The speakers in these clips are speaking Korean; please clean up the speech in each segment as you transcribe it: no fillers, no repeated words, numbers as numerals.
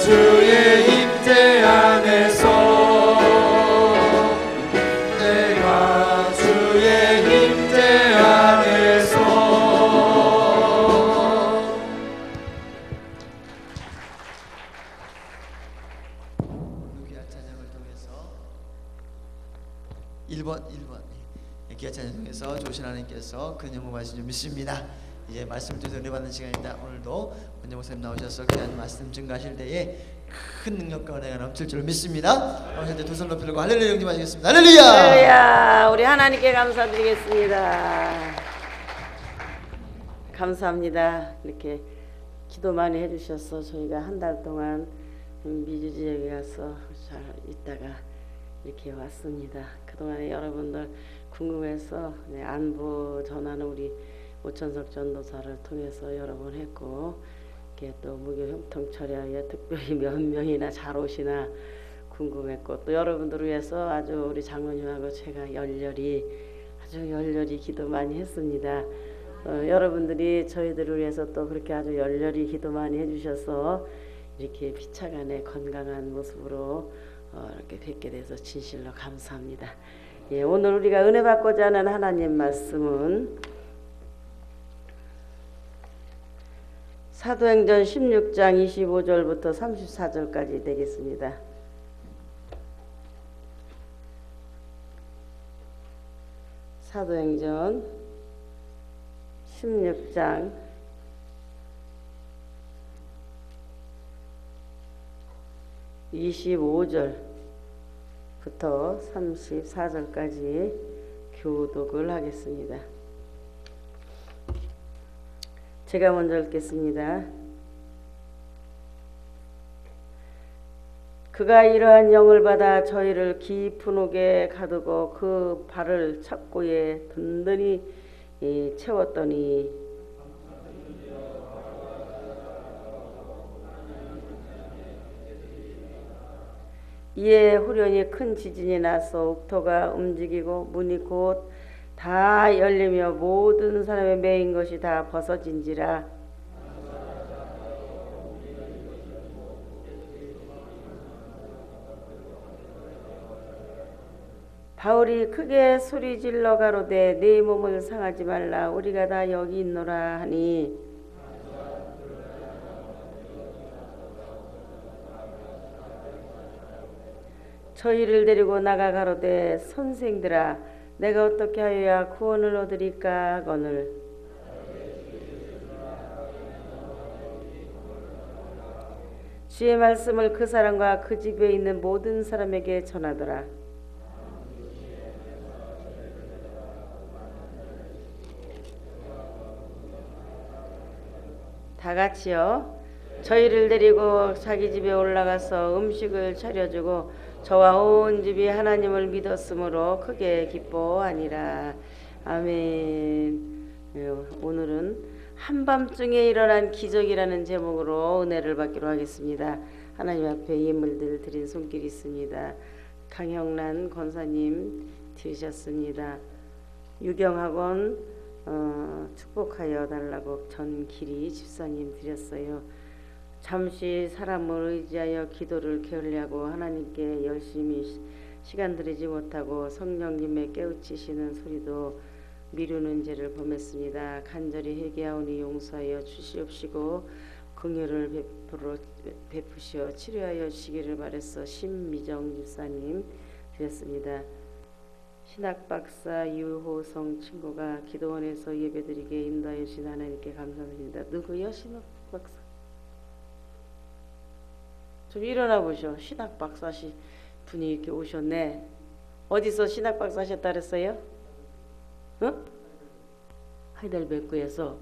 주의 임재 안에서 내가 주의 임재 안에서. 귀한 찬양을 통해서 1번 귀한 찬양을 통해서 좋으신 하나님께서 큰 영광하신 줄 믿습니다. 이제 말씀을 통해서 은혜 받는 시간입니다. 오늘도 원장 목사님 나오셔서 귀한 말씀 증가하실 때에 큰 능력과 은혜가 넘칠 줄 믿습니다. 그럼 두 손 높이 들고 할렐루야 영접하시겠습니다. 할렐루야. 할렐루야. 우리 하나님께 감사드리겠습니다. 감사합니다. 이렇게 기도 많이 해주셔서 저희가 한 달 동안 미주 지역에 가서 잘 있다가 이렇게 왔습니다. 그동안에 여러분들 궁금해서 안부 전하는 우리 오천석 전도사를 통해서 여러 번 했고, 이렇게 또 무교 형통처리하여 특별히 몇 명이나 잘 오시나 궁금했고, 또 여러분들을 위해서 아주 우리 장로님하고 제가 아주 열렬히 기도 많이 했습니다. 여러분들이 저희들을 위해서 또 그렇게 아주 열렬히 기도 많이 해주셔서 이렇게 피차간에 건강한 모습으로 이렇게 뵙게 돼서 진실로 감사합니다. 예, 오늘 우리가 은혜 받고자 하는 하나님 말씀은 사도행전 16장 25절부터 34절까지 되겠습니다. 사도행전 16장 25절부터 34절까지 교독을 하겠습니다. 제가 먼저 읽겠습니다. 그가 이러한 영을 받아 저희를 깊은 옥에 가두고 그 발을 착고에 든든히 채웠더니 이에 후련히 큰 지진이 나서 옥토가 움직이고 문이 곧 다 열리며 모든 사람의 매인 것이 다 벗어진지라. 바울이 크게 소리질러 가로되 네 몸을 상하지 말라 우리가 다 여기 있노라 하니 저희를 데리고 나가 가로되 선생들아 내가 어떻게 하여야 구원을 얻으리까 하거늘 주의 말씀을 그 사람과 그 집에 있는 모든 사람에게 전하더라. 다 같이요. 저희를 데리고 자기 집에 올라가서 음식을 차려주고 저와 온 집이 하나님을 믿었으므로 크게 기뻐하니라. 아멘. 오늘은 한밤중에 일어난 기적이라는 제목으로 은혜를 받기로 하겠습니다. 하나님 앞에 예물들 드린 손길이 있습니다. 강형란 권사님 드리셨습니다. 유경학원 축복하여 달라고 전길이 집사님 드렸어요. 잠시 사람을 의지하여 기도를 게을리하고 하나님께 열심히 시간 들이지 못하고 성령님의 깨우치시는 소리도 미루는 죄를 범했습니다. 간절히 회개하오니 용서하여 주시옵시고 긍휼을 베푸시어 치료하여 주시기를 바랬어. 신미정 집사님 드렸습니다. 신학박사 유호성 친구가 기도원에서 예배드리게 인도하여 주신 하나님께 감사드립니다. 누구요? 신학박사? 좀 일어나 보셔. 신학박사 분이 이렇게 오셨네. 어디서 신학박사 하셨다 그랬어요? 어? 하이델베르크에서.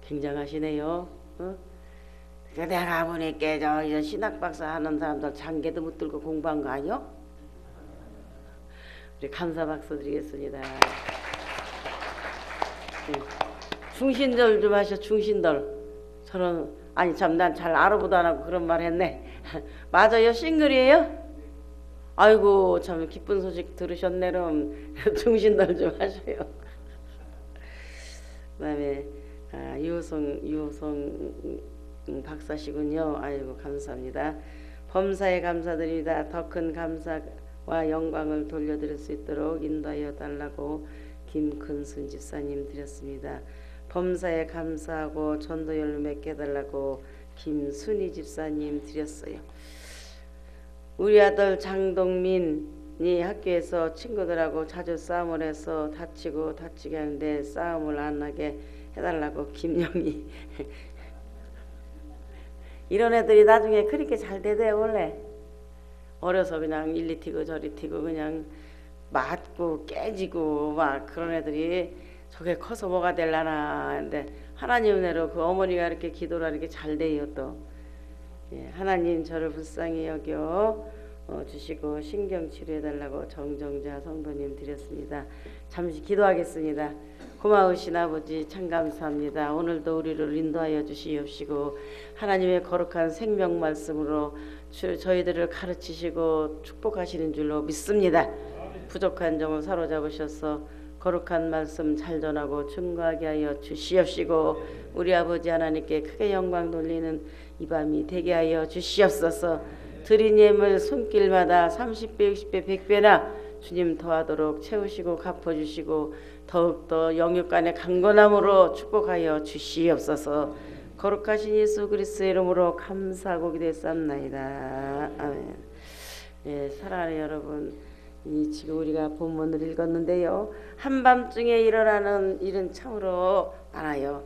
굉장하시네요. 어? 내가 보니까 저 신학박사 하는 사람들 장계도 못 들고 공부한 거 아니요? 우리 감사 박수 드리겠습니다. 중신들 좀 하셔. 중신들. 저런 아니 참 난 잘 알아보도 안 하고 그런 말 했네. 맞아요? 싱글이에요? 아이고 참 기쁜 소식 들으셨네. 그럼 중신들 좀 하셔요. 그 다음에 유호성 박사시군요. 아이고 감사합니다. 범사에 감사드립니다. 더 큰 감사와 영광을 돌려드릴 수 있도록 인도하여 달라고 김근순 집사님 드렸습니다. 범사에 감사하고 전도 열매 깨달라고 김순희 집사님 드렸어요. 우리 아들 장동민이 학교에서 친구들하고 자주 싸움을 해서 다치게 하는데 싸움을 안 하게 해달라고 김영희 이런 애들이 나중에 그렇게 잘 되대요. 원래 어려서 그냥 일리 튀고 저리 튀고 그냥 맞고 깨지고 막 그런 애들이 저게 커서 뭐가 될라나 근데 하나님 은혜로 그 어머니가 이렇게 기도를 하는 게 잘 돼요. 또 예, 하나님 저를 불쌍히 여겨 주시고 신경 치료해달라고 정정자 성도님 드렸습니다. 잠시 기도하겠습니다. 고마우신 아버지 참 감사합니다. 오늘도 우리를 인도하여 주시옵시고 하나님의 거룩한 생명 말씀으로 저희들을 가르치시고 축복하시는 줄로 믿습니다. 부족한 점을 사로잡으셔서 거룩한 말씀 잘 전하고 증거하게 하여 주시옵시고 우리 아버지 하나님께 크게 영광 돌리는 이 밤이 되게 하여 주시옵소서. 드린 예물 손길마다 30배, 60배, 100배나 주님 더하도록 채우시고 갚아주시고 더욱더 영육간의 강건함으로 축복하여 주시옵소서. 거룩하신 예수 그리스도의 이름으로 감사하고 기도했사옵나이다. 아멘. 예, 사랑하는 여러분, 지금 우리가 본문을 읽었는데요. 한밤중에 일어나는 일은 참으로 많아요.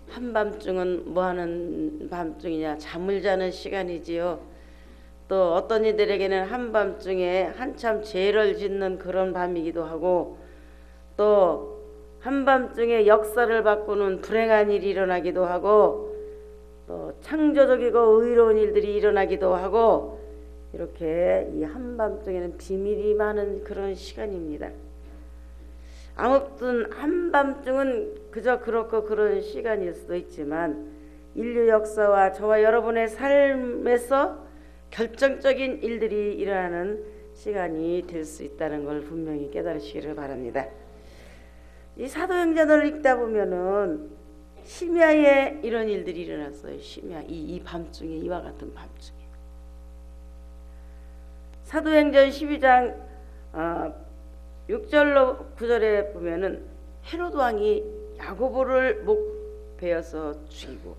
한밤중은 뭐하는 밤중이냐? 잠을 자는 시간이지요. 또 어떤 이들에게는 한밤중에 한참 죄를 짓는 그런 밤이기도 하고 또 한밤중에 역사를 바꾸는 불행한 일이 일어나기도 하고 또 창조적이고 의로운 일들이 일어나기도 하고 이렇게 이 한밤중에는 비밀이 많은 그런 시간입니다. 아무튼 한밤중은 그저 그렇고 그런 시간일 수도 있지만 인류 역사와 저와 여러분의 삶에서 결정적인 일들이 일어나는 시간이 될 수 있다는 걸 분명히 깨달으시기를 바랍니다. 이 사도행전을 읽다 보면은 심야에 이런 일들이 일어났어요. 심야 이 밤중에 이와 같은 밤중에 사도행전 12장 6절로 9절에 보면은 헤롯 왕이 야고보를 목 베어서 죽이고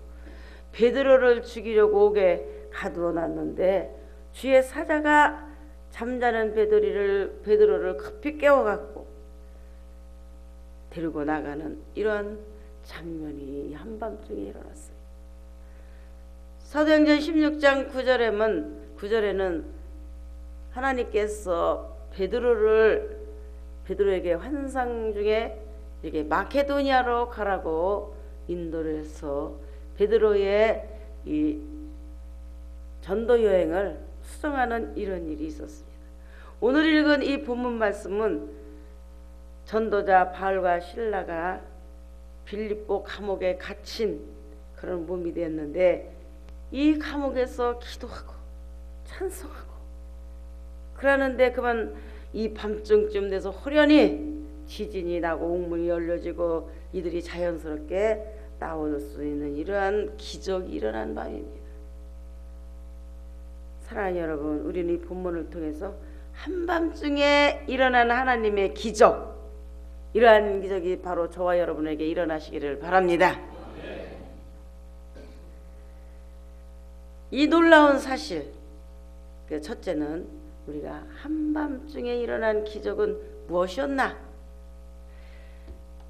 베드로를 죽이려고 오게 가두어 놨는데 주의 사자가 잠자는 베드로를 급히 깨워갖고 데리고 나가는 이런 장면이 한밤중에 일어났어요. 사도행전 16장 9절에는 하나님께서 베드로에게 환상 중에 이렇게 마케도니아로 가라고 인도를 해서 베드로의 이 전도 여행을 수정하는 이런 일이 있었습니다. 오늘 읽은 이 본문 말씀은 전도자 바울과 실라가 빌립보 감옥에 갇힌 그런 몸이 되었는데 이 감옥에서 기도하고 찬송하고 그러는데 그만 이 밤중쯤 돼서 호련히 지진이 나고 옥문이 열려지고 이들이 자연스럽게 나올 수 있는 이러한 기적이 일어난 밤입니다. 사랑하는 여러분, 우리는 이 본문을 통해서 한밤중에 일어난 하나님의 기적, 이러한 기적이 바로 저와 여러분에게 일어나시기를 바랍니다. 이 놀라운 사실, 그 첫째는 우리가 한밤중에 일어난 기적은 무엇이었나?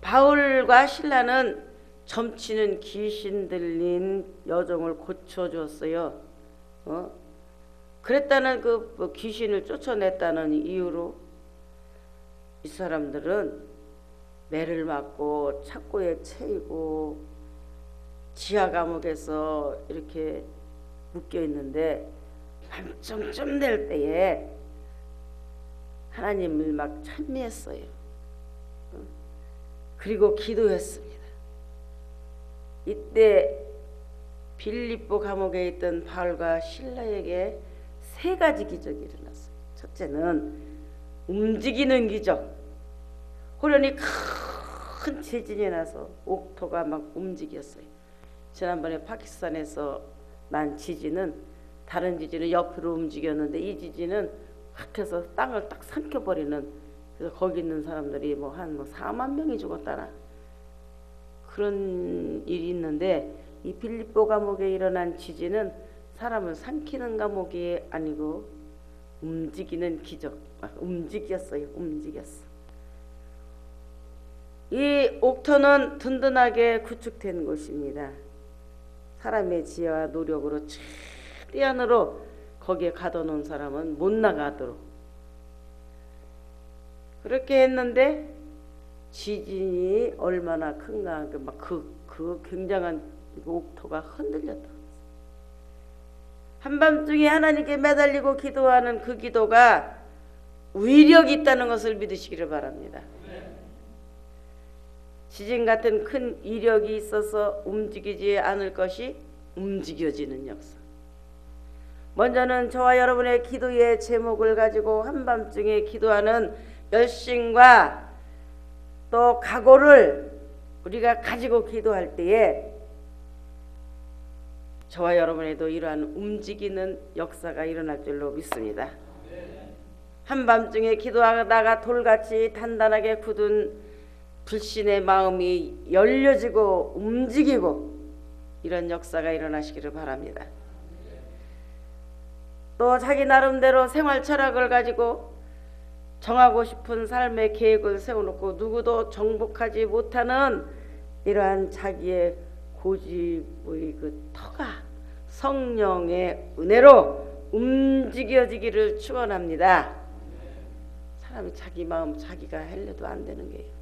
바울과 실라는 점치는 귀신 들린 여종을 고쳐주었어요. 그랬다는 그 귀신을 쫓아냈다는 이유로 이 사람들은 매를 맞고 착고에 채이고 지하 감옥에서 이렇게 묶여 있는데 밤중쯤 될 때에 하나님을 막 찬미했어요. 그리고 기도했습니다. 이때 빌립보 감옥에 있던 바울과 실라에게 세 가지 기적이 일어났어요. 첫째는 움직이는 기적. 호련히 큰 지진이 나서 옥토가 막 움직였어요. 지난번에 파키스탄에서 난 지진은 다른 지진은 옆으로 움직였는데 이 지진은 확 해서 땅을 딱 삼켜버리는, 그래서 거기 있는 사람들이 한 4만 명이 죽었다나 그런 일이 있는데, 이 빌립보 감옥에 일어난 지진은 사람을 삼키는 감옥이 아니고 움직이는 기적, 움직였어요. 이 옥터는 든든하게 구축된 곳입니다. 사람의 지혜와 노력으로 최대한으로 거기에 가둬놓은 사람은 못 나가도록 그렇게 했는데, 지진이 얼마나 큰가, 그 굉장한 옥토가 흔들렸다. 한밤중에 하나님께 매달리고 기도하는 그 기도가 위력이 있다는 것을 믿으시기를 바랍니다. 지진 같은 큰 이력이 있어서 움직이지 않을 것이 움직여지는 역사. 먼저는 저와 여러분의 기도의 제목을 가지고 한밤중에 기도하는 열심과 또 각오를 우리가 가지고 기도할 때에 저와 여러분에도 이러한 움직이는 역사가 일어날 줄로 믿습니다. 한밤중에 기도하다가 돌같이 단단하게 굳은 불신의 마음이 열려지고 움직이고 이런 역사가 일어나시기를 바랍니다. 또 자기 나름대로 생활 철학을 가지고 정하고 싶은 삶의 계획을 세워놓고 누구도 정복하지 못하는 이러한 자기의 고집의 그 터가 성령의 은혜로 움직여지기를 축원합니다. 사람이 자기 마음 자기가 하려도 안 되는 게요.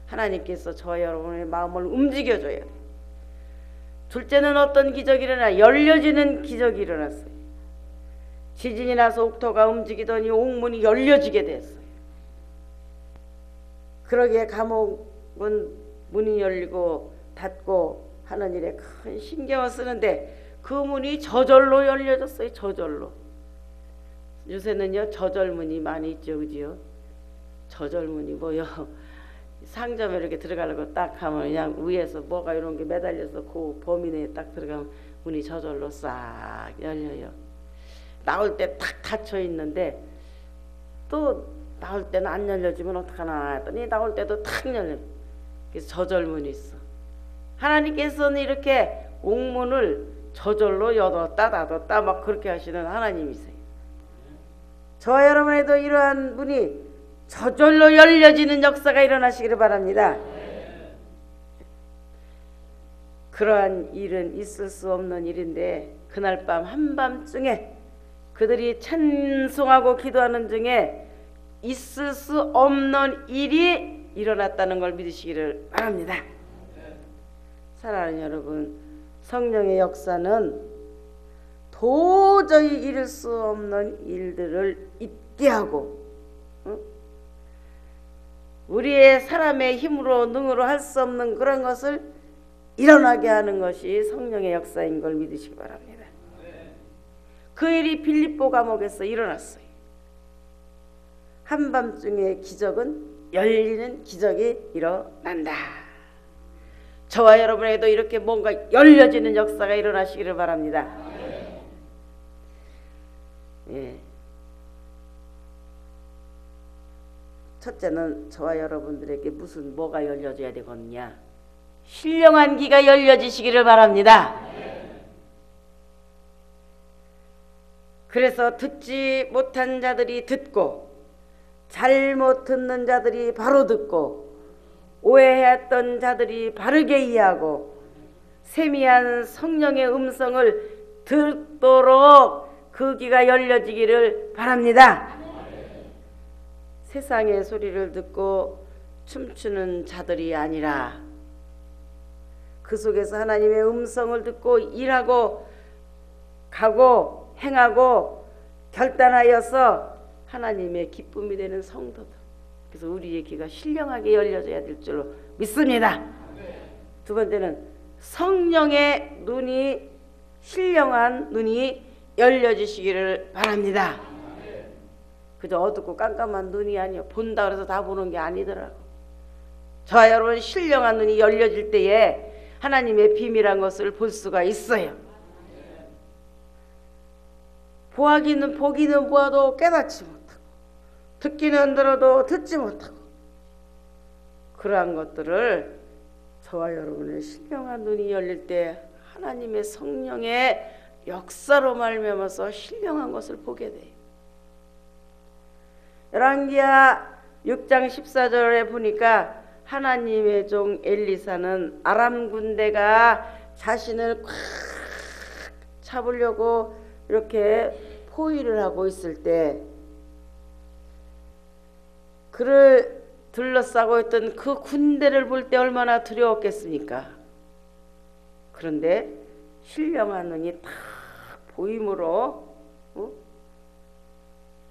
하나님께서 저와 여러분의 마음을 움직여줘야 돼요. 둘째는 어떤 기적이 일어나? 열려지는 기적이 일어났어요. 지진이 나서 옥토가 움직이더니 옥문이 열려지게 됐어요. 그러기에 감옥은 문이 열리고 닫고 하는 일에 큰 신경을 쓰는데 그 문이 저절로 열려졌어요. 저절로. 요새는요 저절문이 많이 있죠, 그지요? 저절문이 뭐요? 상점에 이렇게 들어가려고 딱 하면 그냥 위에서 뭐가 이런 게 매달려서 그 범위 내에 딱 들어가면 문이 저절로 싹 열려요. 나올 때 탁 닫혀 있는데 또 나올 때는 안 열려지면 어떡하나 했더니 나올 때도 탁 열려. 그래서 저절문이 있어. 하나님께서는 이렇게 옥문을 저절로 열었다 닫았다 막 그렇게 하시는 하나님이세요. 저와 여러분에도 이러한 문이 저절로 열려지는 역사가 일어나시기를 바랍니다. 그러한 일은 있을 수 없는 일인데 그날 밤 한밤중에 그들이 찬송하고 기도하는 중에 있을 수 없는 일이 일어났다는 걸 믿으시기를 바랍니다. 사랑하는 여러분, 성령의 역사는 도저히 이룰 수 없는 일들을 있게 하고 우리의 사람의 힘으로 능으로 할 수 없는 그런 것을 일어나게 하는 것이 성령의 역사인 걸 믿으시기 바랍니다. 그 일이 빌립보 감옥에서 일어났어요. 한밤중에 기적은 열리는 기적이 일어난다. 저와 여러분에게도 이렇게 뭔가 열려지는 역사가 일어나시기를 바랍니다. 예. 첫째는 저와 여러분들에게 뭐가 열려져야 되겠냐? 신령한 귀가 열려지시기를 바랍니다. 그래서 듣지 못한 자들이 듣고 잘못 듣는 자들이 바로 듣고 오해했던 자들이 바르게 이해하고 세미한 성령의 음성을 듣도록 그 귀가 열려지기를 바랍니다. 세상의 소리를 듣고 춤추는 자들이 아니라 그 속에서 하나님의 음성을 듣고 일하고 가고 행하고 결단하여서 하나님의 기쁨이 되는 성도들. 그래서 우리의 귀가 신령하게 열려져야 될 줄로 믿습니다. 두 번째는 성령의 눈이, 신령한 눈이 열려지시기를 바랍니다. 그저 어둡고 깜깜한 눈이 아니요, 본다 그래서 다 보는 게 아니더라고. 저와 여러분, 신령한 눈이 열려질 때에 하나님의 비밀한 것을 볼 수가 있어요. 보기는 보아도 깨닫지 못하고 듣기는 들어도 듣지 못하고 그러한 것들을 저와 여러분의 신령한 눈이 열릴 때 하나님의 성령의 역사로 말미암아서 신령한 것을 보게 돼요. 열왕기하 6장 14절에 보니까 하나님의 종 엘리사는 아람 군대가 자신을 꽉 잡으려고 이렇게 포위를 하고 있을 때 그를 둘러싸고 있던 그 군대를 볼 때 얼마나 두려웠겠습니까? 그런데 신령한 눈이 딱 보임으로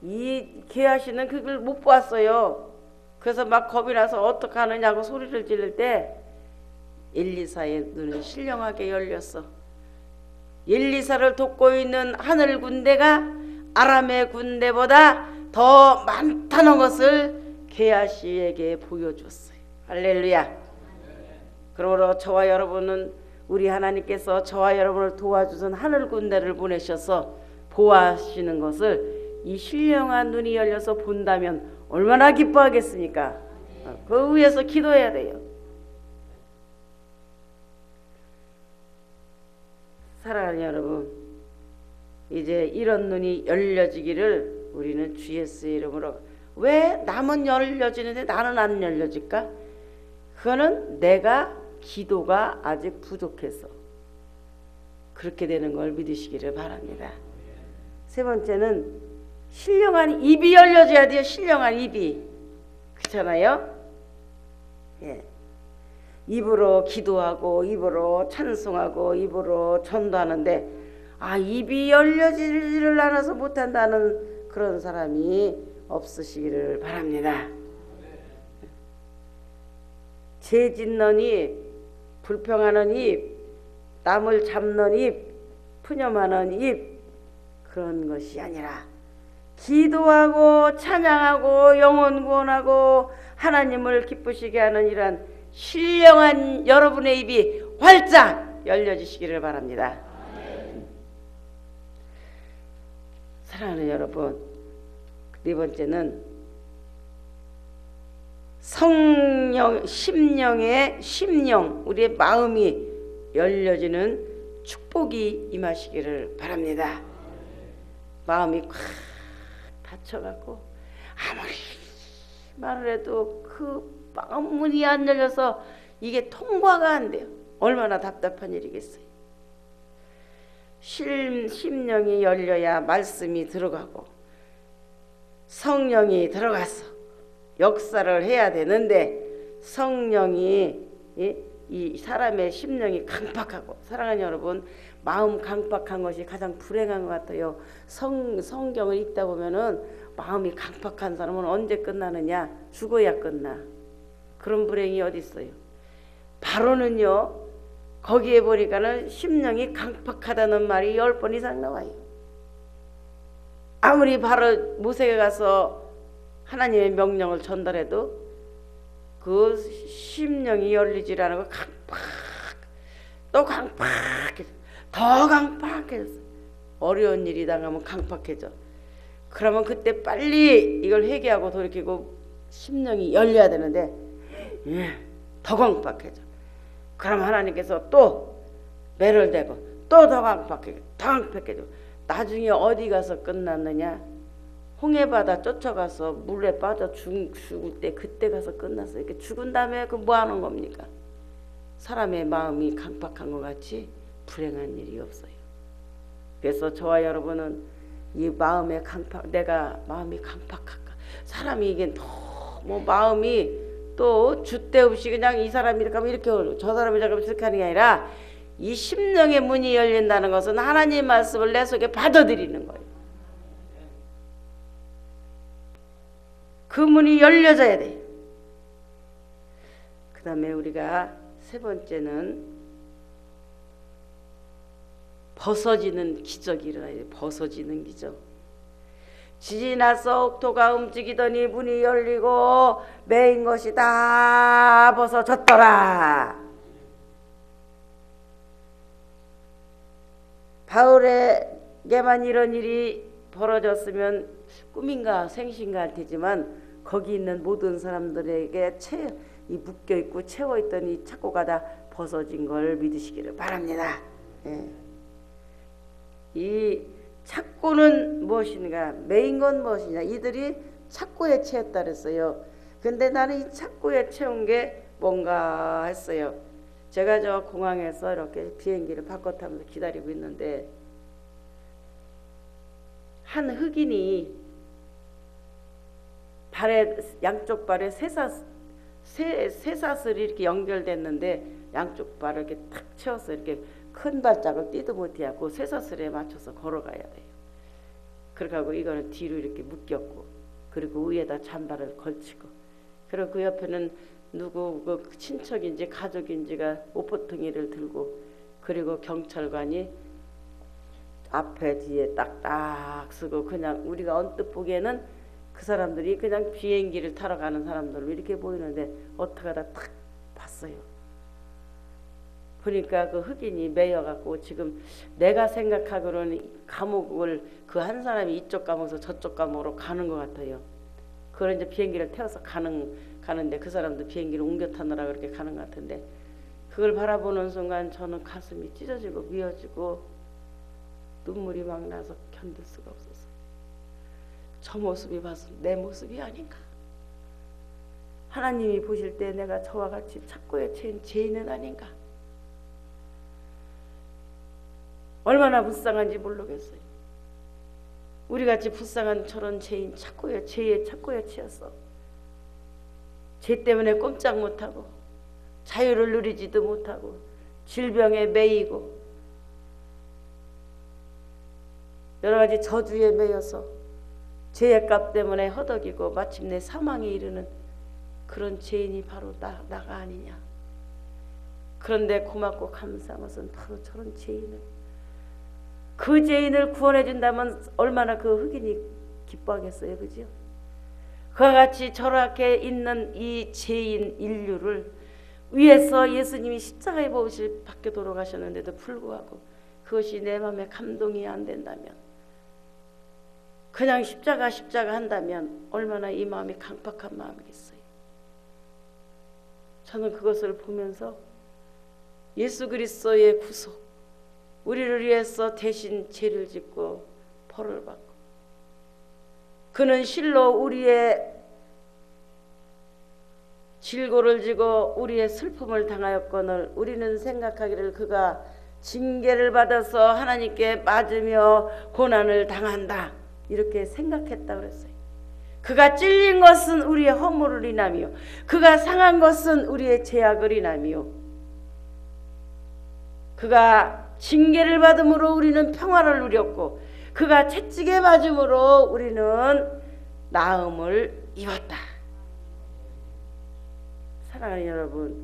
이 게하시는 그걸 못 봤어요. 그래서 막 겁이 나서 어떡하느냐고 소리를 지를 때 엘리사의 눈은 신령하게 열렸어. 엘리사를 돕고 있는 하늘 군대가 아람의 군대보다 더 많다는 것을 게하시에게 보여줬어요. 할렐루야. 그러므로 저와 여러분은 우리 하나님께서 저와 여러분을 도와주신 하늘 군대를 보내셔서 보호하시는 것을 이 신령한 눈이 열려서 본다면 얼마나 기뻐하겠습니까? 그 위해서 기도해야 돼요. 사랑하는 여러분, 이제 이런 눈이 열려지기를 우리는 주 예수의 이름으로. 왜 남은 열려지는데 나는 안 열려질까? 그거는 내가 기도가 아직 부족해서 그렇게 되는 걸 믿으시기를 바랍니다. 세 번째는 신령한 입이 열려져야 돼요. 신령한 입이. 그렇잖아요? 예. 입으로 기도하고 입으로 찬송하고 입으로 전도하는데 입이 열려지지를 않아서 못한다는 그런 사람이 없으시기를 바랍니다. 죄 짓는 입, 불평하는 입, 남을 잡는 입, 푸념하는 입, 그런 것이 아니라 기도하고 찬양하고 영혼 구원하고 하나님을 기쁘시게 하는 이러한 신령한 여러분의 입이 활짝 열려지시기를 바랍니다. 사랑하는 여러분, 네 번째는 성령, 심령, 우리의 마음이 열려지는 축복이 임하시기를 바랍니다. 마음이 꽉 닫혀갖고 아무리 말을 해도 그 마음 문이 안 열려서 이게 통과가 안 돼요. 얼마나 답답한 일이겠어요. 심령이 열려야 말씀이 들어가고 성령이 들어가서 역사를 해야 되는데 성령이 이 사람의 심령이 강팍하고, 사랑하는 여러분, 마음 강팍한 것이 가장 불행한 것 같아요. 성경을 읽다 보면은 마음이 강팍한 사람은 언제 끝나느냐? 죽어야 끝나. 그런 불행이 어디 있어요? 바로는요, 거기에 보니까는 심령이 강팍하다는 말이 10번 이상 나와요. 아무리 바로 모세가 가서 하나님의 명령을 전달해도 그 심령이 열리질 않고 또 강팍해져. 더 강팍해져. 어려운 일이 당하면 강팍해져. 그러면 그때 빨리 이걸 회개하고 돌이키고 심령이 열려야 되는데 더 강팍해져. 그럼 하나님께서 또 매를 대고 또 더 강팍해져. 나중에 어디 가서 끝났느냐? 홍해바다 쫓아가서 물에 빠져 죽을 때 그때 가서 끝났어요. 이렇게 죽은 다음에 그 뭐 하는 겁니까? 사람의 마음이 강팍한 것 같이 불행한 일이 없어요. 그래서 저와 여러분은 이 마음의 내가 마음이 강팍할까? 사람이 이게 너무 마음이 또 줏대 없이 그냥 이 사람이 이렇게 하면 이렇게 하고 저 사람이 이렇게 하면 이렇게 하는 게 아니라 이 심령의 문이 열린다는 것은 하나님 말씀을 내 속에 받아들이는 거예요. 그 문이 열려져야 돼요. 그 다음에 우리가 세 번째는 벗어지는 기적이 일어나야 돼요. 벗어지는 기적. 지진이 나서 옥토가 움직이더니 문이 열리고 매인 것이 다 벗어졌더라. 바울에게만 이런 일이 벌어졌으면 꿈인가 생신가 할 테지만 거기 있는 모든 사람들에게 이 묶여있고 채워있던 이 착고가 다 벗어진 걸 믿으시기를 바랍니다. 예. 이 착고는 무엇인가, 매인 건 무엇이냐, 이들이 착고에 채였다 그랬어요. 근데 나는 이 착고에 채운 게 뭔가 했어요. 제가 저 공항에서 이렇게 비행기를 바꿔 타면서 기다리고 있는데 한 흑인이 발에, 양쪽 발에 쇠사슬이 이렇게 연결됐는데 양쪽 발을 이렇게 탁 채워서 이렇게 큰 발짝을 뛰도 못해갖고 쇠사슬에 맞춰서 걸어가야 돼요. 그렇게 하고 이거는 뒤로 이렇게 묶였고, 그리고 위에다 잠바를 걸치고, 그리고 그 옆에는 누구 그 친척인지 가족인지가 오포통이를 들고, 그리고 경찰관이 앞에 뒤에 딱딱 쓰고, 그냥 우리가 언뜻 보기에는 그 사람들이 그냥 비행기를 타러 가는 사람들로 이렇게 보이는데 어떻게 하다 탁 봤어요. 보니까 그 흑인이 매여갖고 지금 내가 생각하기로는 감옥을 그 한 사람이 이쪽 감옥에서 저쪽 감옥으로 가는 것 같아요. 그걸 이제 비행기를 태워서 가는데 그 사람도 비행기를 옮겨 타느라 그렇게 가는 것 같은데, 그걸 바라보는 순간 저는 가슴이 찢어지고 미어지고 눈물이 막 나서 견딜 수가 없었어요. 저 모습이 봐서 내 모습이 아닌가. 하나님이 보실 때 내가 저와 같이 착고에 채인 죄인은 아닌가. 얼마나 불쌍한지 모르겠어요. 우리같이 불쌍한 저런 죄인, 죄의 착고에 채였어. 죄 때문에 꼼짝 못하고 자유를 누리지도 못하고 질병에 매이고 여러 가지 저주에 매여서 죄의 값 때문에 허덕이고 마침내 사망에 이르는 그런 죄인이 바로 나가 아니냐. 그런데 고맙고 감사한 것은 바로 저런 죄인을, 그 죄인을 구원해 준다면 얼마나 그 흑인이 기뻐하겠어요. 그죠? 그와 같이 저렇게 있는 이 죄인 인류를 위해서 예수님이 십자가에 못 박혀 돌아가셨는데도 불구하고 그것이 내 마음에 감동이 안 된다면, 그냥 십자가 한다면 얼마나 이 마음이 강팍한 마음이겠어요. 저는 그것을 보면서 예수 그리스도의 구속, 우리를 위해서 대신 죄를 짓고 벌을 받고, 그는 실로 우리의 질고를 지고 우리의 슬픔을 당하였거늘 우리는 생각하기를 그가 징계를 받아서 하나님께 맞으며 고난을 당한다, 이렇게 생각했다 그랬어요. 그가 찔린 것은 우리의 허물을 인하며 그가 상한 것은 우리의 죄악을 인하며 그가 징계를 받음으로 우리는 평화를 누렸고 그가 채찍에 맞음으로 우리는 나음을 입었다. 사랑하는 여러분,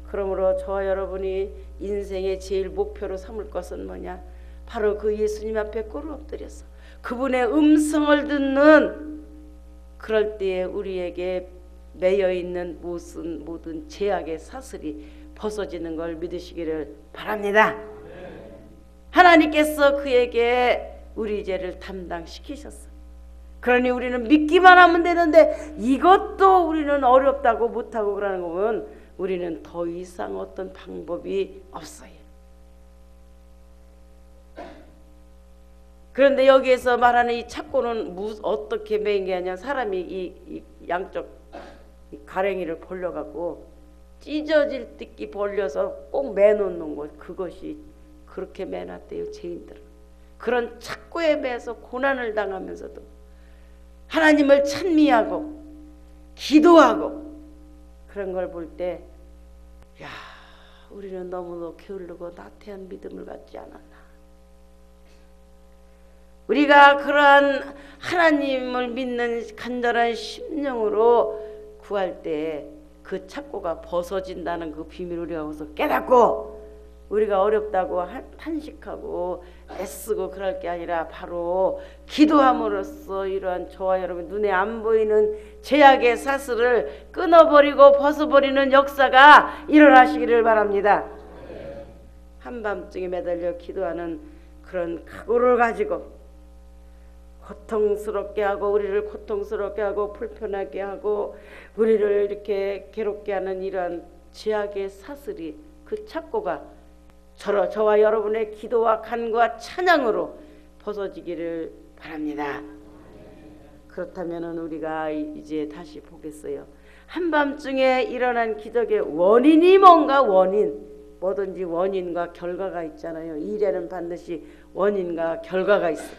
그러므로 저와 여러분이 인생의 제일 목표로 삼을 것은 뭐냐? 바로 그 예수님 앞에 꿇어 엎드려서 그분의 음성을 듣는, 그럴 때에 우리에게 매여있는 모든 죄악의 사슬이 벗어지는 걸 믿으시기를 바랍니다. 하나님께서 그에게 우리 죄를 담당시키셨어. 그러니 우리는 믿기만 하면 되는데 이것도 우리는 어렵다고 못하고 그러는 거 보면 우리는 더 이상 어떤 방법이 없어요. 그런데 여기에서 말하는 이 착고는 어떻게 매인 게 아니라 사람이 이 양쪽 이 가랭이를 벌려갖고 찢어질 듯이 벌려서 꼭 매놓는 것, 그것이 그렇게 매놨대요. 죄인들은 그런 착고에 매서 고난을 당하면서도 하나님을 찬미하고 기도하고 그런 걸 볼 때, 야, 우리는 너무도 게으르고 나태한 믿음을 갖지 않았나. 우리가 그러한 하나님을 믿는 간절한 심령으로 구할 때 그 착고가 벗어진다는 그 비밀을 우리가 거기서 깨닫고, 우리가 어렵다고 탄식하고 애쓰고 그럴 게 아니라 바로 기도함으로써 이러한 저와 여러분 눈에 안 보이는 죄악의 사슬을 끊어버리고 벗어버리는 역사가 일어나시기를 바랍니다. 한밤중에 매달려 기도하는 그런 각오를 가지고 고통스럽게 하고 우리를 고통스럽게 하고 불편하게 하고 우리를 이렇게 괴롭게 하는 이러한 죄악의 사슬이 그 착고가 저와 여러분의 기도와 간구와 찬양으로 벗어지기를 바랍니다. 그렇다면 우리가 이제 다시 보겠어요. 한밤중에 일어난 기적의 원인이 뭔가? 뭐든지 원인과 결과가 있잖아요. 일에는 반드시 원인과 결과가 있어요.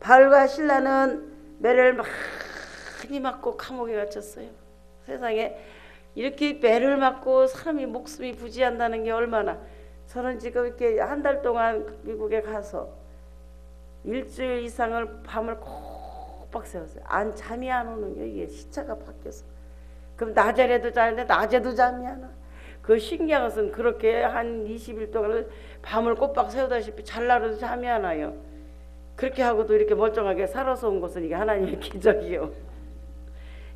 바울과 실라는 매를 많이 맞고 감옥에 갇혔어요. 세상에 이렇게 매를 맞고 사람이 목숨이 부지한다는 게 얼마나. 저는 지금 이렇게 한 달 동안 미국에 가서 일주일 이상을 밤을 꼬박 새웠어요. 잠이 안 오는 게 이게 시차가 바뀌어서. 그럼 낮에라도 자는데 낮에도 잠이 안 와. 그 신기한 것은 그렇게 한 20일 동안을 밤을 꼬박 새우다시피 잘 날아도 잠이 안 와요. 그렇게 하고도 이렇게 멀쩡하게 살아서 온 것은 이게 하나님의 기적이요.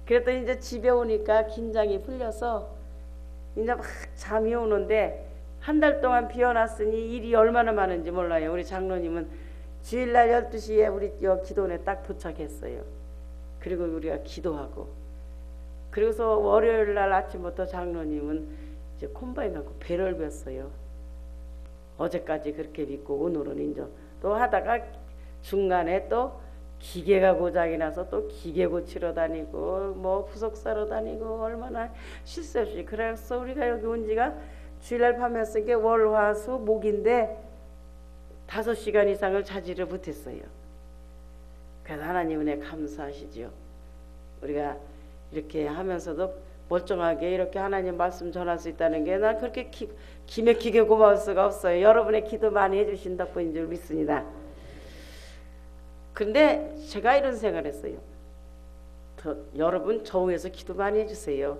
그랬더니 이제 집에 오니까 긴장이 풀려서 이제 막 잠이 오는데 한 달 동안 비워놨으니 일이 얼마나 많은지 몰라요. 우리 장로님은 주일날 12시에 우리 기도원에 딱 도착했어요. 그리고 우리가 기도하고 그래서 월요일날 아침부터 장로님은 이제 콤바인 갖고 배를 뱄어요. 어제까지 그렇게 믿고 오늘은 이제 또 하다가 중간에 또 기계가 고장이 나서 또 기계 고치러 다니고 뭐 부속 사러 다니고 얼마나 쉴 새 없이. 그래서 우리가 여기 온 지가 주일날 밤에 쓴 게 월, 화, 수, 목인데 5시간 이상을 자지를 못했어요. 그래서 하나님 은혜 감사하시죠. 우리가 이렇게 하면서도 멀쩡하게 이렇게 하나님 말씀 전할 수 있다는 게 난 그렇게 기맥히게 고마울 수가 없어요. 여러분의 기도 많이 해주신 덕분인 줄 믿습니다. 그런데 제가 이런 생각을 했어요. 여러분 저 위해서 기도 많이 해주세요.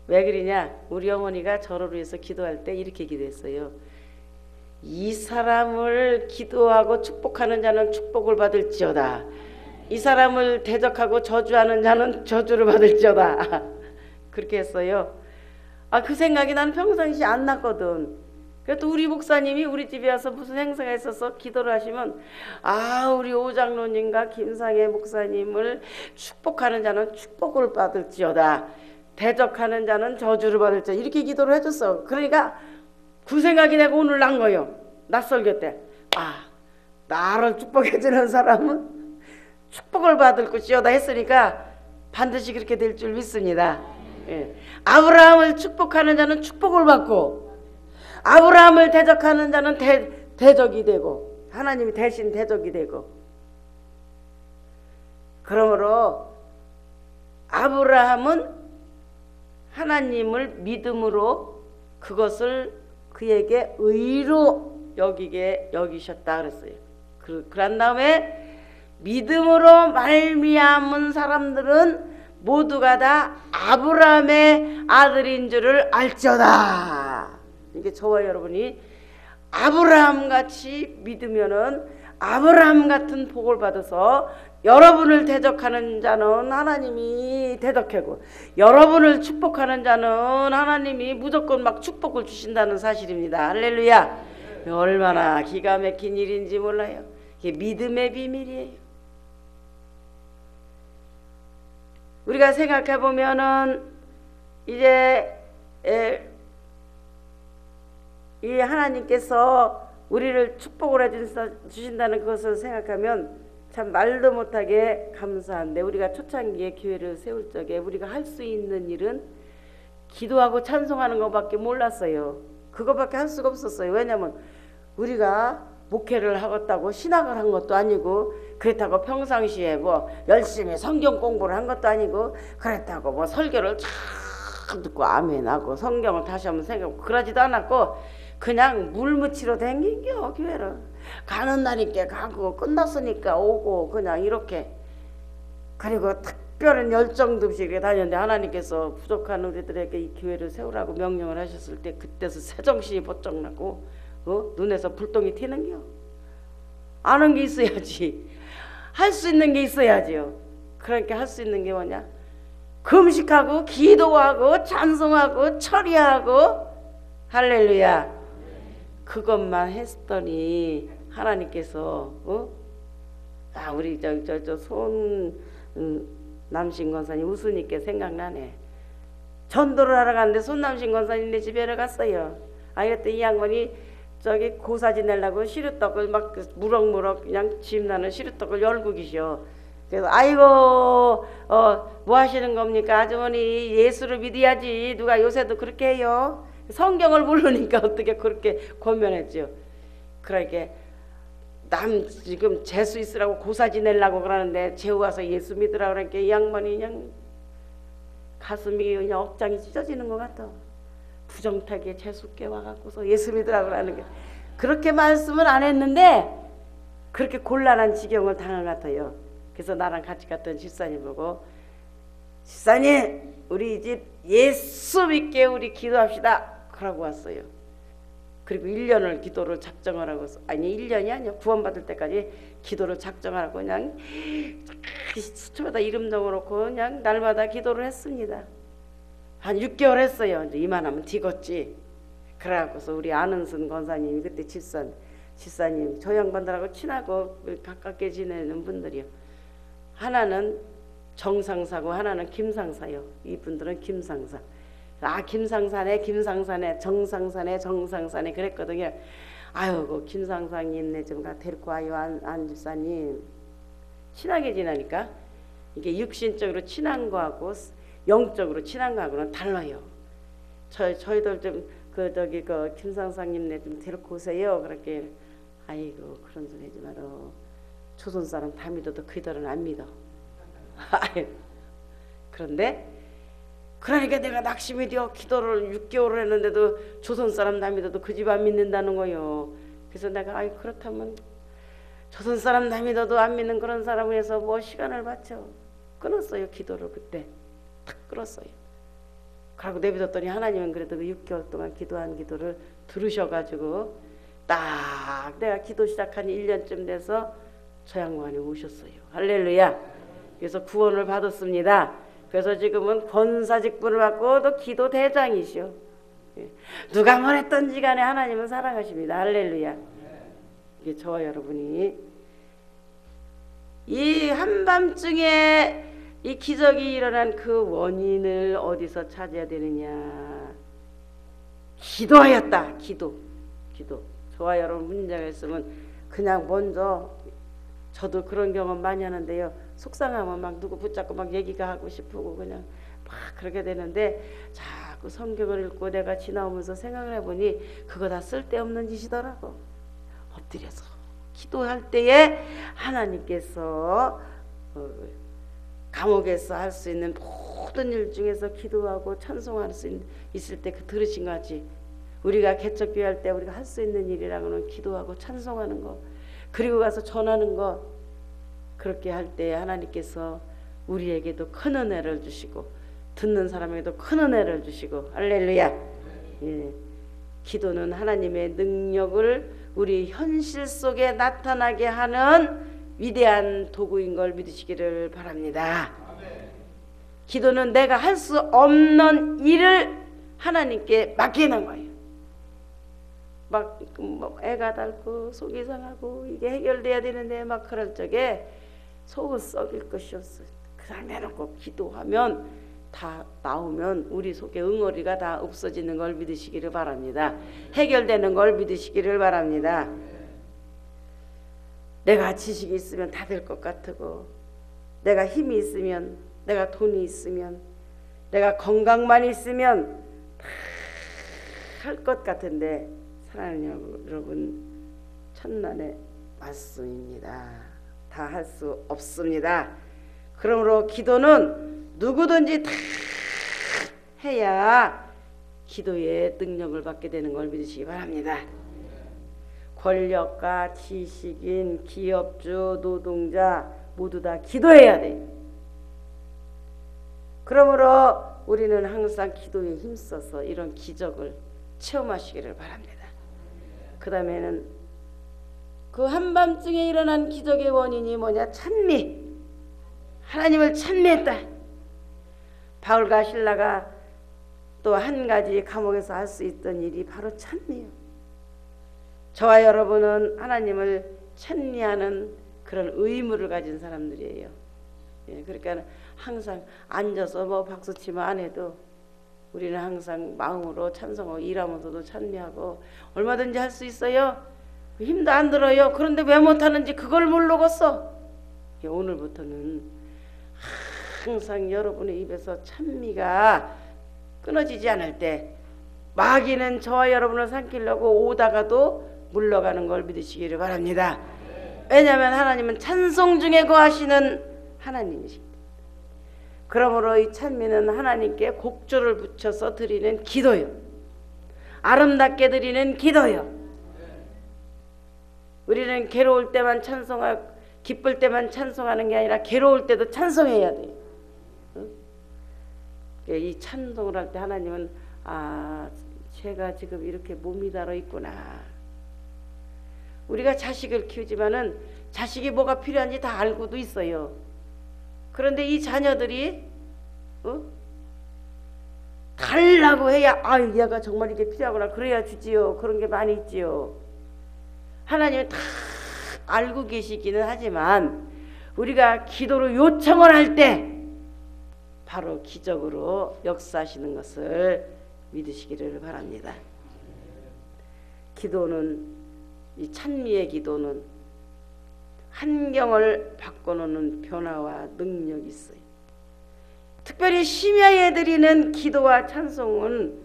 왜 그러냐? 우리 어머니가 저를 위해서 기도할 때 이렇게 기도했어요. 이 사람을 기도하고 축복하는 자는 축복을 받을지어다. 이 사람을 대적하고 저주하는 자는 저주를 받을지어다. 그렇게 했어요. 그 생각이 나는 평상시 안 났거든. 그래도 우리 목사님이 우리 집에 와서 무슨 행사가 있어서 기도를 하시면 우리 오장로님과 김상혜 목사님을 축복하는 자는 축복을 받을지어다. 대적하는 자는 저주를 받을지어다. 이렇게 기도를 해줬어. 그러니까 그 생각이 내가 오늘 난 거예요. 낯설교 때. 나를 축복해주는 사람은 축복을 받을 것이오다 했으니까 반드시 그렇게 될 줄 믿습니다. 예. 아브라함을 축복하는 자는 축복을 받고 아브라함을 대적하는 자는 대적이 되고 하나님이 대신 대적이 되고. 그러므로 아브라함은 하나님을 믿음으로 그것을 그에게 의로 여기셨다 그랬어요. 그런 다음에 믿음으로 말미암은 사람들은 모두가 다 아브라함의 아들인 줄을 알지어다. 이게 저와 여러분이 아브라함 같이 믿으면은 아브라함 같은 복을 받아서 여러분을 대적하는 자는 하나님이 대적하고 여러분을 축복하는 자는 하나님이 무조건 막 축복을 주신다는 사실입니다. 할렐루야. 얼마나 기가 막힌 일인지 몰라요. 이게 믿음의 비밀이에요. 우리가 생각해 보면은 이제 이 하나님께서 우리를 축복을 해주신다는 것을 생각하면 참 말도 못하게 감사한데, 우리가 초창기에 교회를 세울 적에 우리가 할 수 있는 일은 기도하고 찬송하는 것밖에 몰랐어요. 그것밖에 할 수가 없었어요. 왜냐하면 우리가 목회를 하겠다고 신학을 한 것도 아니고, 그렇다고 평상시에 뭐 열심히 성경 공부를 한 것도 아니고, 그렇다고 뭐 설교를 참 듣고 아멘하고 성경을 다시 한번 생각하고 그러지도 않았고, 그냥 물 묻히러 댕긴겨. 교회를 가는 날이니까 가고 끝났으니까 오고 그냥 이렇게. 그리고 특별한 열정도 없이 이렇게 다녔는데 하나님께서 부족한 우리들에게 이 교회를 세우라고 명령을 하셨을 때 그때서 새정신이 번쩍 나고 눈에서 불똥이 튀는겨. 아는 게 있어야지. 할 수 있는 게 있어야지요. 그러니까 할 수 있는 게 뭐냐? 금식하고 기도하고 찬송하고 철야하고. 할렐루야. 그것만 했더니 하나님께서 우리 손남신 권사님 웃으니까 생각나네. 전도를 하러 갔는데 손남신 권사님네 집에 갔어요. 그랬더니 이 양반이 저기 고사 지내려고 시루떡을 막 무럭무럭 그냥 집나는 시루떡을 열고 계셔. 그래서 아이고 뭐 하시는 겁니까? 아주머니 예수를 믿어야지. 누가 요새도 그렇게 해요? 성경을 모르니까 어떻게 그렇게 권면했죠. 그러니까 남 지금 재수 있으라고 고사 지내려고 그러는데 재우 와서 예수 믿으라고 그러니까 이 양반이 그냥 가슴이 그냥 억장이 찢어지는 것 같아. 부정타기에 재수께 와갖고서 예수 믿으라고 그러는 게 그렇게 말씀을 안 했는데 그렇게 곤란한 지경을 당한 것 같아요. 그래서 나랑 같이 갔던 집사님 보고 집사님 우리 이 집 예수 믿게 우리 기도합시다 그러고 왔어요. 그리고 1년을 기도를 작정하라고 아니 1년이 아니야 구원받을 때까지 기도를 작정하라고 그냥 수초마다 이름 적어놓고 그냥 날마다 기도를 했습니다. 한 6개월 했어요. 이제 이만하면 뒤걷지. 그래갖고서 우리 안은순 권사님이 그때 집사님 저 양반들하고 친하고 가깝게 지내는 분들이요. 하나는 정상사고 하나는 김상사요. 이분들은 김상사. 김상사네 정상사네 그랬거든요. 아유 그 김상사님네 좀 데리고 와요 안 집사님. 친하게 지내니까 이게 육신적으로 친한 거하고 영적으로 친한 거하고는 달라요. 저희들 좀 그 김상사님네 좀 데리고 오세요. 그렇게 아이고 그런 소리 하지 마라. 조선 사람 다 믿어도 그들은 안 믿어. 그런데 그러니까 내가 낙심이 되어 기도를 6개월을 했는데도 조선 사람 다 믿어도 그 집 안 믿는다는 거요. 그래서 내가 그렇다면 조선 사람 다 믿어도 안 믿는 그런 사람을 해서 뭐 시간을 바쳐. 끊었어요. 기도를 그때 탁 끊었어요. 그러고 내비뒀더니 하나님은 그래도 그 6개월 동안 기도한 기도를 들으셔가지고 딱 내가 기도 시작한 1년쯤 돼서 저 양반이 오셨어요. 할렐루야. 그래서 구원을 받았습니다. 그래서 지금은 권사 직분을 받고 또 기도 대장이시오. 누가 뭐랬던지 간에 하나님은 사랑하십니다. 할렐루야. 이게 저와 여러분이 이 한밤중에 이 기적이 일어난 그 원인을 어디서 찾아야 되느냐. 기도하였다. 기도. 저와 여러분 문제가 있으면 그냥 먼저 저도 그런 경험 많이 하는데요. 속상하면 막 누구 붙잡고 막 얘기가 하고 싶고 그냥 막 그렇게 되는데 자꾸 성경을 읽고 내가 지나오면서 생각을 해보니 그거 다 쓸데없는 짓이더라고. 엎드려서 기도할 때에 하나님께서 감옥에서 할 수 있는 모든 일 중에서 기도하고 찬송할 수 있을 때 그 들으신 것 같이 우리가 개척교회 할 때 우리가 할 수 있는 일이라고는 기도하고 찬송하는 거 그리고 가서 전하는 거 그렇게 할 때 하나님께서 우리에게도 큰 은혜를 주시고 듣는 사람에게도 큰 은혜를 주시고 할렐루야. 예. 기도는 하나님의 능력을 우리 현실 속에 나타나게 하는 위대한 도구인 걸 믿으시기를 바랍니다. 기도는 내가 할 수 없는 일을 하나님께 맡기는 거예요. 막 애가 닳고 속이 상하고 이게 해결돼야 되는데 막 그럴 적에 속은 썩일 것이 없어. 그 사람 해놓고 기도하면 다 나오면 우리 속에 응어리가 다 없어지는 걸 믿으시기를 바랍니다. 해결되는 걸 믿으시기를 바랍니다. 내가 지식이 있으면 다 될 것 같고 내가 힘이 있으면 내가 돈이 있으면 내가 건강만 있으면 다 할 것 같은데 사랑하는 여러분 천만의 말씀입니다. 다 할 수 없습니다. 그러므로 기도는 누구든지 다 해야 기도의 능력을 받게 되는 걸 믿으시기 바랍니다. 권력가, 지식인, 기업주, 노동자 모두 다 기도해야 돼. 그러므로 우리는 항상 기도에 힘써서 이런 기적을 체험하시기를 바랍니다. 그 다음에는 그 한밤중에 일어난 기적의 원인이 뭐냐? 찬미. 하나님을 찬미했다. 바울과 실라가 또 한 가지 감옥에서 할 수 있던 일이 바로 찬미예요. 저와 여러분은 하나님을 찬미하는 그런 의무를 가진 사람들이에요. 예, 그러니까 항상 앉아서 뭐 박수치면 안 해도 우리는 항상 마음으로 찬송하고 일하면서도 찬미하고 얼마든지 할 수 있어요. 힘도 안 들어요. 그런데 왜 못하는지 그걸 모르겠어. 예, 오늘부터는 항상 여러분의 입에서 찬미가 끊어지지 않을 때 마귀는 저와 여러분을 삼키려고 오다가도 물러가는 걸 믿으시기를 바랍니다. 왜냐하면 하나님은 찬송 중에 거하시는 하나님이십니다. 그러므로 이 찬미는 하나님께 곡조를 붙여서 드리는 기도요, 아름답게 드리는 기도요. 우리는 괴로울 때만 찬송하고 기쁠 때만 찬송하는 게 아니라 괴로울 때도 찬송해야 돼요. 이 찬송을 할 때 하나님은 제가 지금 이렇게 몸이 달아 있구나. 우리가 자식을 키우지만은 자식이 뭐가 필요한지 다 알고도 있어요. 그런데 이 자녀들이 달라고 해야 얘가 정말 이게 필요하구나 그래야 주지요. 그런 게 많이 있지요. 하나님은 다 알고 계시기는 하지만 우리가 기도로 요청을 할 때 바로 기적으로 역사하시는 것을 믿으시기를 바랍니다. 기도는, 이 찬미의 기도는 환경을 바꿔놓는 변화와 능력이 있어요. 특별히 심야에 드리는 기도와 찬송은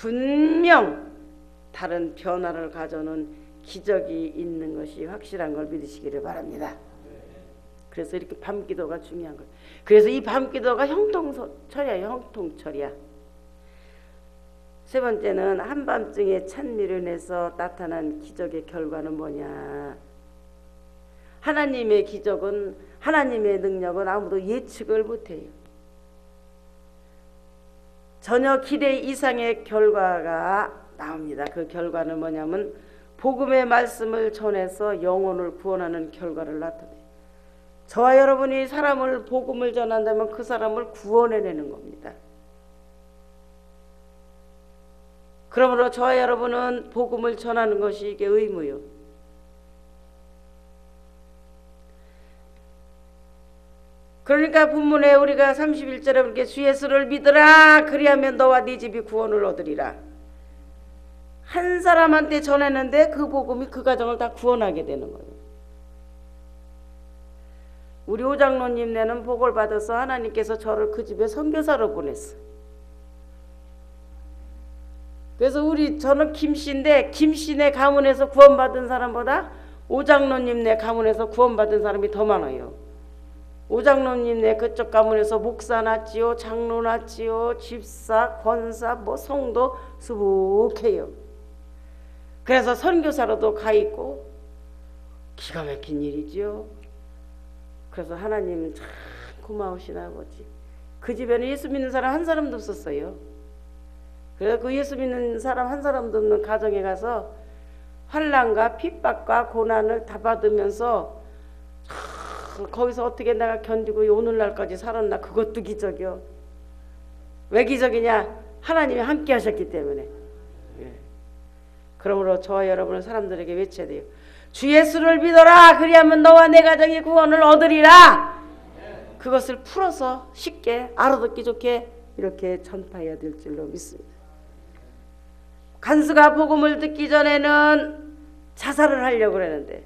분명 다른 변화를 가져오는 기적이 있는 것이 확실한 걸 믿으시기를 바랍니다. 그래서 이렇게 밤기도가 중요한 거예요. 그래서 이 밤기도가 형통철이야. 세 번째는 한밤중에 찬미를 내서 나타난 기적의 결과는 뭐냐. 하나님의 기적은, 하나님의 능력은 아무도 예측을 못해요. 전혀 기대 이상의 결과가 나옵니다. 그 결과는 뭐냐면 복음의 말씀을 전해서 영혼을 구원하는 결과를 나타내요. 저와 여러분이 사람을 복음을 전한다면 그 사람을 구원해내는 겁니다. 그러므로 저와 여러분은 복음을 전하는 것이 이게 의무요. 그러니까 본문에 우리가 31절에 이렇게 주 예수를 믿으라 그리하면 너와 네 집이 구원을 얻으리라. 한 사람한테 전했는데 그 복음이 그 가정을 다 구원하게 되는 거예요. 우리 오장로님네는 복을 받아서 하나님께서 저를 그 집에 선교사로 보냈어요. 그래서 저는 김씨인데 김씨네 가문에서 구원받은 사람보다 오장로님네 가문에서 구원받은 사람이 더 많아요. 오장로님네 그쪽 가문에서 목사 났지요, 장로 났지요, 집사, 권사, 성도 수북해요. 그래서 선교사로도 가 있고 기가 막힌 일이지요. 그래서 하나님은 참 고마우신 아버지. 그 집에는 예수 믿는 사람 한 사람도 없었어요. 그래서 그 예수 믿는 사람 한 사람도 없는 가정에 가서 환난과 핍박과 고난을 다 받으면서 거기서 어떻게 내가 견디고 오늘날까지 살았나. 그것도 기적이요. 왜 기적이냐? 하나님이 함께 하셨기 때문에. 그러므로 저와 여러분은 사람들에게 외쳐야 돼요. 주 예수를 믿어라 그리하면 너와 내 가정이 구원을 얻으리라. 그것을 풀어서 쉽게 알아듣기 좋게 이렇게 전파해야 될 줄로 믿습니다. 간수가 복음을 듣기 전에는 자살을 하려고 그랬는데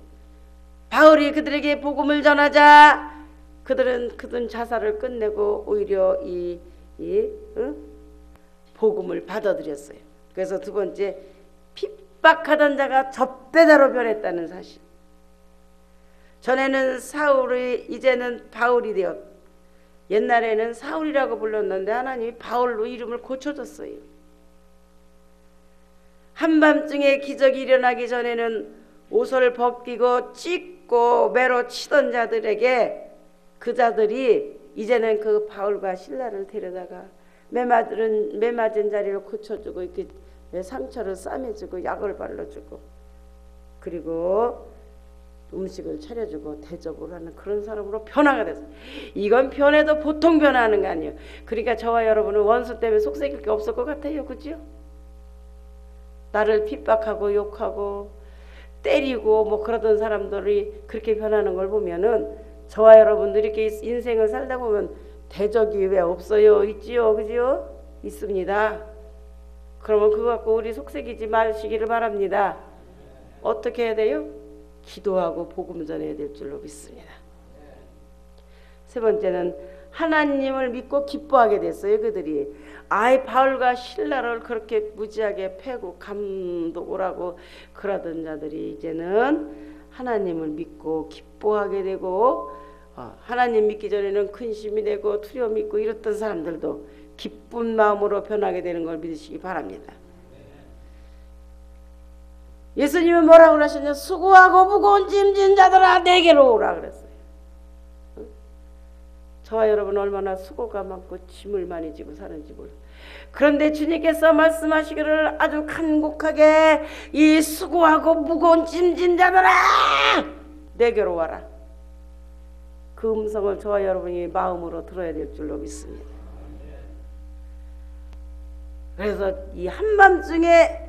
바울이 그들에게 복음을 전하자 그들은 자살을 끝내고 오히려 이 복음을 받아들였어요. 그래서 두 번째, 핍박하던 자가 젖배다로 변했다는 사실. 전에는 사울이 이제는 바울이 되었. 옛날에는 사울이라고 불렀는데 하나님이 바울로 이름을 고쳐줬어요. 한밤중에 기적이 일어나기 전에는 옷을 벗기고 찢고 매로 치던 자들에게 그 자들이 이제는 그 바울과 실라를 데려다가 매맞은 자리를 고쳐주고 이렇게 상처를 싸매주고 약을 발라주고 그리고 음식을 차려주고 대접을 하는 그런 사람으로 변화가 됐어요. 이건 변해도 보통 변화하는 거 아니에요. 그러니까 저와 여러분은 원수 때문에 속색일 게 없을 것 같아요. 그죠? 나를 핍박하고 욕하고 때리고 뭐 그러던 사람들이 그렇게 변하는 걸 보면은 저와 여러분들이 이렇게 인생을 살다 보면 대적이 왜 없어요? 있지요, 그지요? 있습니다. 그러면 그거 갖고 우리 속색이지 마시기를 바랍니다. 어떻게 해야 돼요? 기도하고 복음 전해야 될 줄로 믿습니다. 세 번째는 하나님을 믿고 기뻐하게 됐어요. 그들이 바울과 실라를 그렇게 무지하게 패고 감독을 하고 그러던 자들이 이제는 하나님을 믿고 기뻐하게 되고, 하나님 믿기 전에는 근심이 되고 두려움이 있고 이랬던 사람들도 기쁜 마음으로 변하게 되는 걸 믿으시기 바랍니다. 예수님은 뭐라고 하셨냐? 수고하고 무거운 짐진 자들아 내게로 오라 그랬어요. 저와 여러분 얼마나 수고가 많고 짐을 많이 지고 사는지 몰라요. 그런데 주님께서 말씀하시기를 아주 간곡하게 이 수고하고 무거운 짐진 자들아 내게로 와라. 그 음성을 저와 여러분이 마음으로 들어야 될 줄로 믿습니다. 그래서 이 한밤중에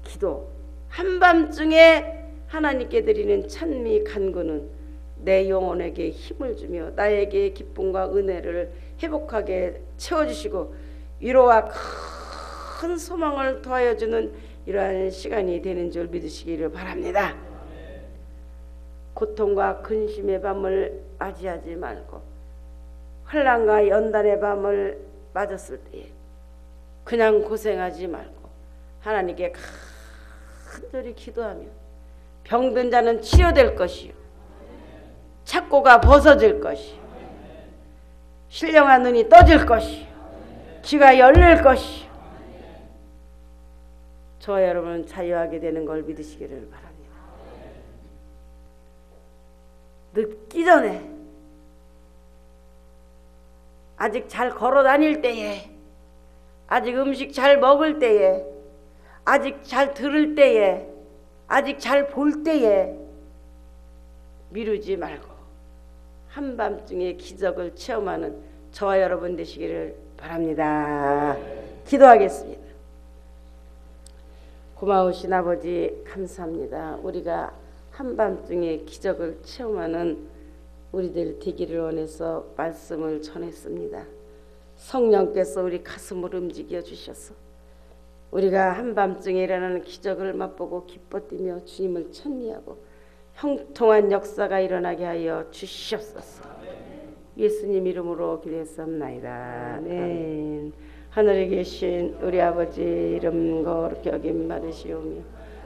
기도, 한밤중에 하나님께 드리는 찬미 간구는 내 영혼에게 힘을 주며 나에게 기쁨과 은혜를 회복하게 채워주시고 위로와 큰 소망을 더하여 주는 이러한 시간이 되는 줄 믿으시기를 바랍니다. 고통과 근심의 밤을 맞이하지 말고 환난과 연단의 밤을 맞았을 때에 그냥 고생하지 말고 하나님께 간절히 기도하며 병든 자는 치료될 것이요 착고가 벗어질 것이요 신령한 눈이 떠질 것이요 귀가 열릴 것이요 저와 여러분은 자유하게 되는 걸 믿으시기를 바랍니다. 늦기 전에 아직 잘 걸어 다닐 때에 아직 음식 잘 먹을 때에 아직 잘 들을 때에 아직 잘 볼 때에 미루지 말고 한밤중에 기적을 체험하는 저와 여러분 되시기를 바랍니다. 기도하겠습니다. 고마우신 아버지 감사합니다. 우리가 한밤중에 기적을 체험하는 우리들 되기를 원해서 말씀을 전했습니다. 성령께서 우리 가슴을 움직여 주셔서 우리가 한밤중에 일어나는 기적을 맛보고 기뻐 뛰며 주님을 찬미하고 형통한 역사가 일어나게 하여 주시옵소서. 예수님 이름으로 기도했사옵나이다. 아멘. 하늘에 계신 우리 아버지 이름 거룩히 여김 받으시오며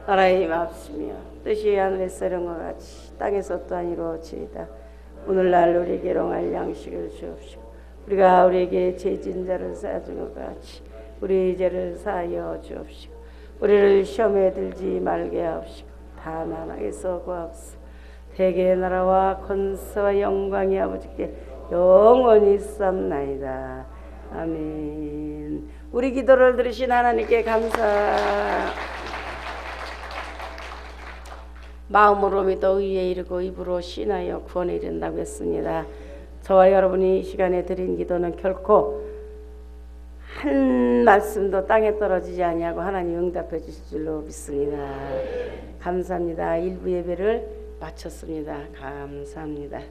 나라의 임하옵시며 뜻이 하늘에서 이룬 것 같이 땅에서 또한 이루어지이다. 오늘날 우리에게 일용할 양식을 주옵시고 우리가 우리에게 죄진 자를 사준 것 같이 우리 죄를 사하여 주옵시고 우리를 시험에 들지 말게 하옵시고 다만 악에서 구하옵소서. 대개의 나라와 권세와 영광이 아버지께 영원히 있사옵나이다. 아멘. 우리 기도를 들으신 하나님께 감사. 마음으로 믿어 의에 이르고 입으로 신하여 구원에 이른다고 했습니다. 저와 여러분이 이 시간에 드린 기도는 결코 한 말씀도 땅에 떨어지지 아니하고 하나님 응답해 주실 줄로 믿습니다. 감사합니다. 일부 예배를 마쳤습니다. 감사합니다.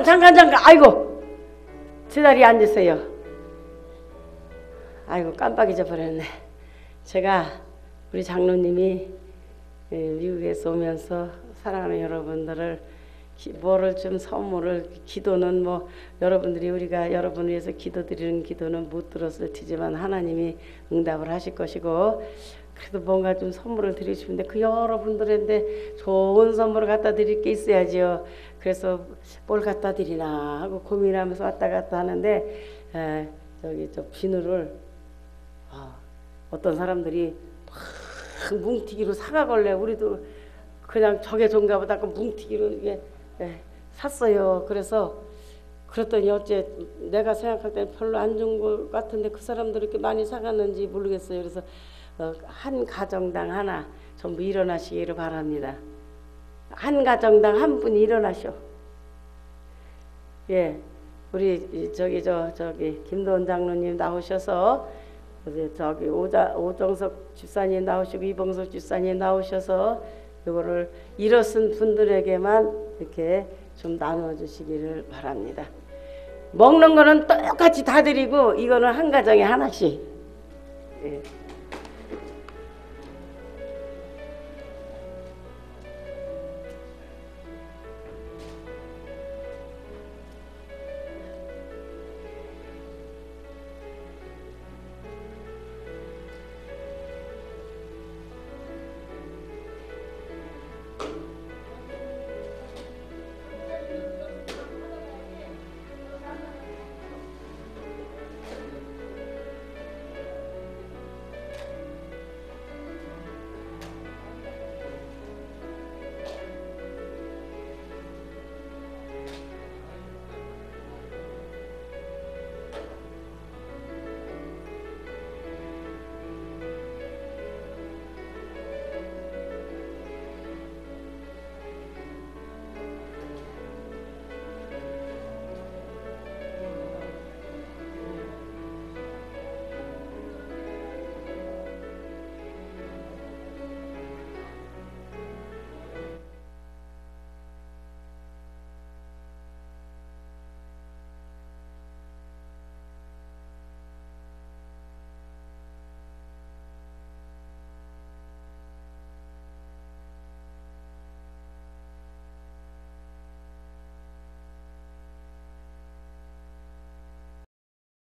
잠깐 아이고 제자리에 앉으세요. 아이고 깜빡 잊어버렸네. 제가 우리 장로님이 미국에서 오면서 사랑하는 여러분들을 뭐를 좀 선물을 기도는 뭐 여러분들이 우리가 여러분을 위해서 기도드리는 기도는 못 들었을 테지만 하나님이 응답을 하실 것이고 그래도 뭔가 좀 선물을 드리고 싶은데 그 여러분들한테 좋은 선물을 갖다 드릴 게 있어야지요. 그래서 뭘 갖다 드리나 하고 고민하면서 왔다 갔다 하는데 저기 저 비누를 어떤 사람들이 막 뭉티기로 사가걸래 우리도 그냥 저게 좋은가 보다 그 뭉티기로 이게 샀어요. 그래서 그랬더니 어째 내가 생각할 때는 별로 안 좋은 것 같은데 그 사람들이 이렇게 많이 사갔는지 모르겠어요. 그래서 한 가정당 하나 전부 일어나시기를 바랍니다. 한 가정당 한 분이 일어나셔. 예, 우리 저기 김도원 장로님 나오셔서 저기 오정석 집사님 나오시고 이봉석 집사님 나오셔서 이거를 일어선 분들에게만 이렇게 좀 나눠주시기를 바랍니다. 먹는 거는 똑같이 다 드리고 이거는 한 가정에 하나씩. 예.